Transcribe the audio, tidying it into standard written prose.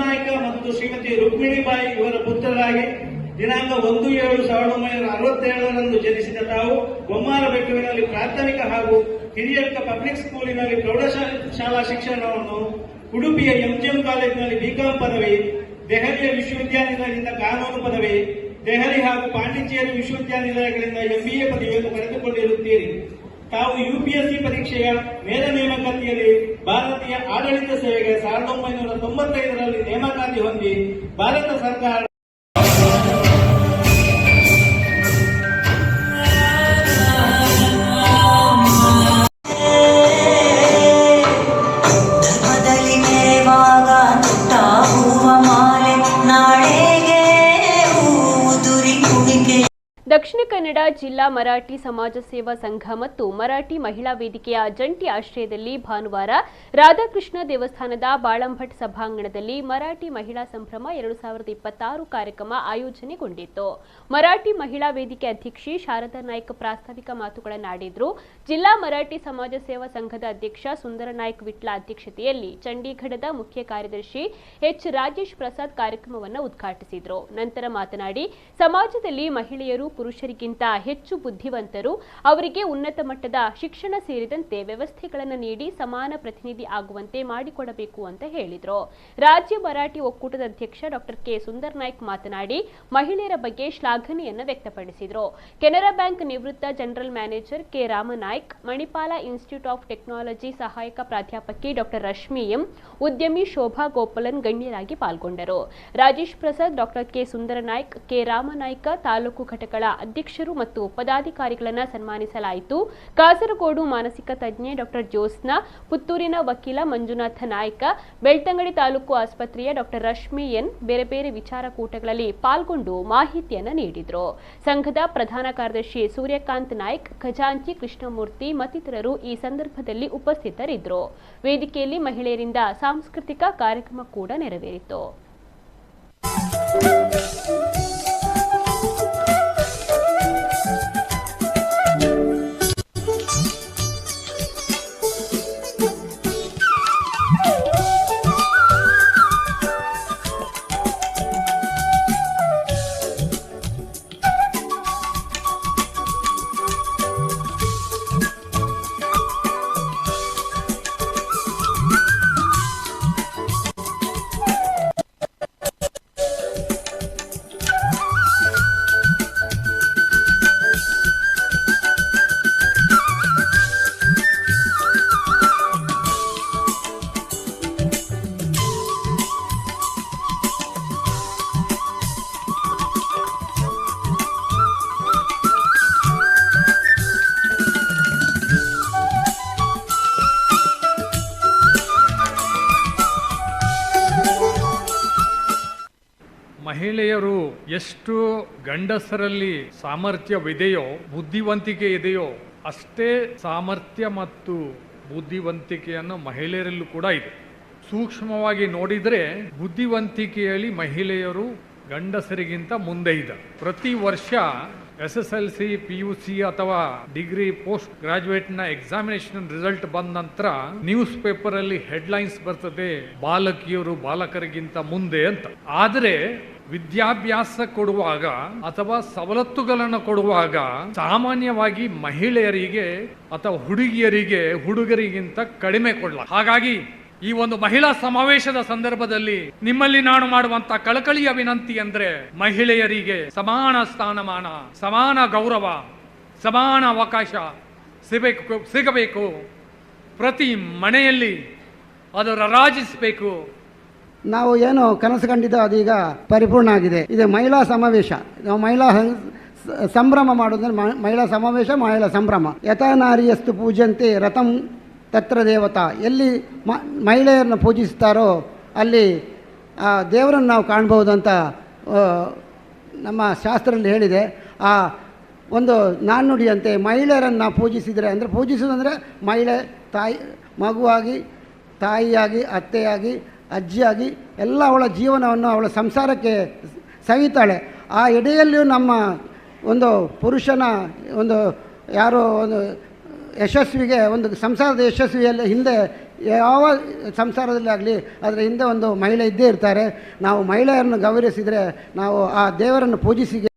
ನಾಯ್ಕ ಮತ್ತು ಶ್ರೀಮತಿ ರುಕ್ಮಿಣಿಬಾಯಿ ಇವರ ಪುತ್ರರಾಗಿ ದಿನಾಂಕ 1/7/1967 ಜನಿಸಿದ ತಾವು ಬೊಮ್ಮಾರಬೆಟ್ಟುವಿನಲ್ಲಿ ಪ್ರಾಥಮಿಕ ಹಾಗೂ ಹಿರಿಯರ್ಕ ಪಬ್ಲಿಕ್ ಸ್ಕೂಲಿನಲ್ಲಿ ಪ್ರೌಢಶಾಲಾ ಶಿಕ್ಷಣವನ್ನು, ಉಡುಪಿಯ ಎಂಜಿಎಂ ಕಾಲೇಜಿನಲ್ಲಿ ಬಿಕಾಂ ಪದವಿ, ದೆಹಲಿಯ ವಿಶ್ವವಿದ್ಯಾನಿಲಯದಿಂದ ಕಾನೂನು ಪದವಿ, ದೆಹಲಿ ಹಾಗೂ ಪಾಂಡಿಚೇರಿ ವಿಶ್ವವಿದ್ಯಾನಿಲಯಗಳಿಂದ ಎಂಬಿಎ ಪದವಿಯನ್ನು ಪಡೆದುಕೊಂಡಿರುತ್ತೀರಿ. ತಾವು ಯುಪಿಎಸ್ಸಿ ಪರೀಕ್ಷೆಯ ನೇರ ನೇಮಕಾತಿಯಲ್ಲಿ ಭಾರತೀಯ ಆಡಳಿತ ಸೇವೆಗೆ 1995ರಲ್ಲಿ ನೇಮಕಾತಿ ಹೊಂದಿ ಭಾರತ ಸರ್ಕಾರ ದಕ್ಷಿಣ ಕನ್ನಡ ಜಿಲ್ಲಾ ಮರಾಠಿ ಸಮಾಜ ಸೇವಾ ಸಂಘ ಮತ್ತು ಮರಾಠಿ ಮಹಿಳಾ ವೇದಿಕೆಯ ಜಂಟಿ ಆಶ್ರಯದಲ್ಲಿ ಭಾನುವಾರ ರಾಧಾಕೃಷ್ಣ ದೇವಸ್ಥಾನದ ಬಾಳಂಭಟ್ ಸಭಾಂಗಣದಲ್ಲಿ ಮರಾಠಿ ಮಹಿಳಾ ಸಂಭ್ರಮ 2026 ಕಾರ್ಯಕ್ರಮ ಆಯೋಜನೆಗೊಂಡಿತ್ತು. ಮರಾಠಿ ಮಹಿಳಾ ವೇದಿಕೆ ಅಧ್ಯಕ್ಷೆ ಶಾರದಾ ನಾಯ್ಕ ಪ್ರಾಸ್ತಾವಿಕ ಮಾತುಗಳನ್ನಾಡಿದರು. ಜಿಲ್ಲಾ ಮರಾಠಿ ಸಮಾಜ ಸೇವಾ ಸಂಘದ ಅಧ್ಯಕ್ಷ ಸುಂದರ ನಾಯ್ಕ ವಿಟ್ಲ ಅಧ್ಯಕ್ಷತೆಯಲ್ಲಿ ಚಂಡೀಗಢದ ಮುಖ್ಯ ಕಾರ್ಯದರ್ಶಿ ಎಚ್ ರಾಜೇಶ್ ಪ್ರಸಾದ್ ಕಾರ್ಯಕ್ರಮವನ್ನು ಉದ್ಘಾಟಿಸಿದರು. ನಂತರ ಮಾತನಾಡಿ, ಸಮಾಜದಲ್ಲಿ ಮಹಿಳೆಯರು ಪುರುಷರಿಗಿಂತ ಹೆಚ್ಚು ಬುದ್ಧಿವಂತರು, ಅವರಿಗೆ ಉನ್ನತ ಮಟ್ಟದ ಶಿಕ್ಷಣ ಸೇರಿದಂತೆ ವ್ಯವಸ್ಥೆಗಳನ್ನು ನೀಡಿ ಸಮಾನ ಪ್ರತಿನಿಧಿ ಆಗುವಂತೆ ಮಾಡಿಕೊಡಬೇಕು ಅಂತ ಹೇಳಿದರು. ರಾಜ್ಯ ಮರಾಠಿ ಒಕ್ಕೂಟದ ಅಧ್ಯಕ್ಷ ಡಾಕ್ಟರ್ ಕೆ ಸುಂದರ್ ನಾಯ್ಕ್ ಮಾತನಾಡಿ, ಮಹಿಳೆಯರ ಬಗ್ಗೆ ಶ್ಲಾಘನೆಯನ್ನು ವ್ಯಕ್ತಪಡಿಸಿದರು. ಕೆನರಾ ಬ್ಯಾಂಕ್ ನಿವೃತ್ತ general manager K Ramanaik, Manipal institute of technology ಸಹಾಯಕ ಪ್ರಾಧ್ಯಾಪಕಿ ಡಾಕ್ಟರ್ ರಶ್ಮಿ ಎಂ, ಉದ್ಯಮಿ ಶೋಭಾ ಗೋಪಾಲನ್ ಗಣ್ಯರಾಗಿ ಪಾಲ್ಗೊಂಡರು. ರಾಜೇಶ್ ಪ್ರಸಾದ್, ಡಾಕ್ಟರ್ ಕೆ ಸುಂದರ ನಾಯ್ಕ್, ಕೆ ರಾಮನಾಯ್ಕ ತಾಲೂಕು ಘಟಕಗಳ ಅಧ್ಯಕ್ಷರು ಮತ್ತು ಪದಾಧಿಕಾರಿಗಳನ್ನು ಸನ್ಮಾನಿಸಲಾಯಿತು. ಕಾಸರಗೋಡು ಮಾನಸಿಕ ತಜ್ಞೆ ಡಾಕ್ಟರ್ ಜ್ಯೋತ್ಸ್ನಾ, ಪುತ್ತೂರಿನ ವಕೀಲ ಮಂಜುನಾಥ ನಾಯ್ಕ, ಬೆಳ್ತಂಗಡಿ ತಾಲೂಕು ಆಸ್ಪತ್ರೆಯ ಡಾಕ್ಟರ್ ರಶ್ಮಿ ಎನ್ ಬೇರೆ ಬೇರೆ ವಿಚಾರ ಕೂಟಗಳಲ್ಲಿ ಪಾಲ್ಗೊಂಡು ಮಾಹಿತಿಯನ್ನು ನೀಡಿದರು. ಸಂಘದ ಪ್ರಧಾನ ಕಾರ್ಯದರ್ಶಿ ಸೂರ್ಯಕಾಂತ್ ನಾಯ್ಕ್, ಖಜಾಂಚಿ ಕೃಷ್ಣಮೂರ್ತಿ ಮತ್ತಿತರರು ಈ ಸಂದರ್ಭದಲ್ಲಿ ಉಪಸ್ಥಿತರಿದ್ದರು. ವೇದಿಕೆಯಲ್ಲಿ ಮಹಿಳೆಯರಿಂದ ಸಾಂಸ್ಕೃತಿಕ ಕಾರ್ಯಕ್ರಮ ಕೂಡ ನೆರವೇರಿತು. ಮಹಿಳೆಯರು ಎಷ್ಟು ಗಂಡಸರಲ್ಲಿ ಸಾಮರ್ಥ್ಯವಿದೆಯೋ, ಬುದ್ಧಿವಂತಿಕೆ ಇದೆಯೋ, ಅಷ್ಟೇ ಸಾಮರ್ಥ್ಯ ಮತ್ತು ಬುದ್ಧಿವಂತಿಕೆಯನ್ನು ಮಹಿಳೆಯರಲ್ಲೂ ಕೂಡ ಇದೆ. ಸೂಕ್ಷ್ಮವಾಗಿ ನೋಡಿದರೆ ಬುದ್ಧಿವಂತಿಕೆಯಲ್ಲಿ ಮಹಿಳೆಯರು ಗಂಡಸರಿಗಿಂತ ಮುಂದೆ ಇದೆ. ಪ್ರತಿ ವರ್ಷ SSLC, PUC ಅಥವಾ ಡಿಗ್ರಿ ಪೋಸ್ಟ್ ಗ್ರಾಜುಯೇಟ್ನ ಎಕ್ಸಾಮಿನೇಷನ್ ರಿಸಲ್ಟ್ ಬಂದ ನಂತರ ನ್ಯೂಸ್ ಪೇಪರ್ ಅಲ್ಲಿ ಹೆಡ್ಲೈನ್ಸ್ ಬರ್ತದೆ, ಬಾಲಕಿಯರು ಬಾಲಕರಿಗಿಂತ ಮುಂದೆ ಅಂತ. ಆದರೆ ವಿದ್ಯಾಭ್ಯಾಸ ಕೊಡುವಾಗ ಅಥವಾ ಸವಲತ್ತುಗಳನ್ನು ಕೊಡುವಾಗ ಸಾಮಾನ್ಯವಾಗಿ ಮಹಿಳೆಯರಿಗೆ ಅಥವಾ ಹುಡುಗರಿಗಿಂತ ಕಡಿಮೆ ಕೊಡಲ್ಲ. ಹಾಗಾಗಿ ಈ ಒಂದು ಮಹಿಳಾ ಸಮಾವೇಶದ ಸಂದರ್ಭದಲ್ಲಿ ನಿಮ್ಮಲ್ಲಿ ನಾನು ಮಾಡುವಂತ ಕಳಕಳಿಯ ವಿನಂತಿ ಅಂದ್ರೆ, ಮಹಿಳೆಯರಿಗೆ ಸಮಾನ ಸ್ಥಾನಮಾನ, ಸಮಾನ ಗೌರವ, ಸಮಾನ ಅವಕಾಶ ಸಿಗಬೇಕು. ಪ್ರತಿ ಮನೆಯಲ್ಲಿ ಅದು ರಾರಾಜಿಸಬೇಕು. ನಾವು ಏನು ಕನಸು ಕಂಡಿದ್ದು ಅದೀಗ ಪರಿಪೂರ್ಣ ಆಗಿದೆ. ಇದು ಮಹಿಳಾ ಸಮಾವೇಶ. ನಾವು ಮಹಿಳಾ ಸಂಭ್ರಮ ಮಾಡೋದಂದ್ರೆ ಮಹಿಳಾ ಸಮಾವೇಶ, ಮಹಿಳಾ ಸಂಭ್ರಮ. ಯಥಾ ನಾರಿಯಸ್ತು ಪೂಜಂತೆ ರಥಂ ತತ್ರ ದೇವತಾ. ಎಲ್ಲಿ ಮಹಿಳೆಯರನ್ನು ಪೂಜಿಸ್ತಾರೋ ಅಲ್ಲಿ ಆ ದೇವರನ್ನು ನಾವು ಕಾಣ್ಬೋದು ಅಂತ ನಮ್ಮ ಶಾಸ್ತ್ರದಲ್ಲಿ ಹೇಳಿದೆ. ಆ ಒಂದು ನಾಣ್ಣುಡಿಯಂತೆ ಮಹಿಳೆಯರನ್ನು ಪೂಜಿಸಿದರೆ, ಅಂದರೆ ಪೂಜಿಸೋದಂದರೆ ಮಹಿಳೆ ತಾಯಿ, ಮಗುವಾಗಿ, ತಾಯಿಯಾಗಿ, ಅತ್ತೆಯಾಗಿ, ಅಜ್ಜಿಯಾಗಿ ಎಲ್ಲ ಅವಳ ಜೀವನವನ್ನು ಅವಳ ಸಂಸಾರಕ್ಕೆ ಸವಿತಾಳೆ. ಆ ಎಡೆಯಲ್ಲಿಯೂ ನಮ್ಮ ಒಂದು ಪುರುಷನ ಒಂದು ಯಾರೋ ಒಂದು ಯಶಸ್ವಿಗೆ, ಒಂದು ಸಂಸಾರದ ಯಶಸ್ವಿಯಲ್ಲಿ ಹಿಂದೆ ಯಾವ ಸಂಸಾರದಲ್ಲಿ ಆಗಲಿ ಅದರ ಹಿಂದೆ ಒಂದು ಮಹಿಳೆ ಇದ್ದೇ ಇರ್ತಾರೆ. ನಾವು ಮಹಿಳೆಯರನ್ನು ಗೌರವಿಸಿದರೆ ನಾವು ಆ ದೇವರನ್ನು ಪೂಜಿಸಿ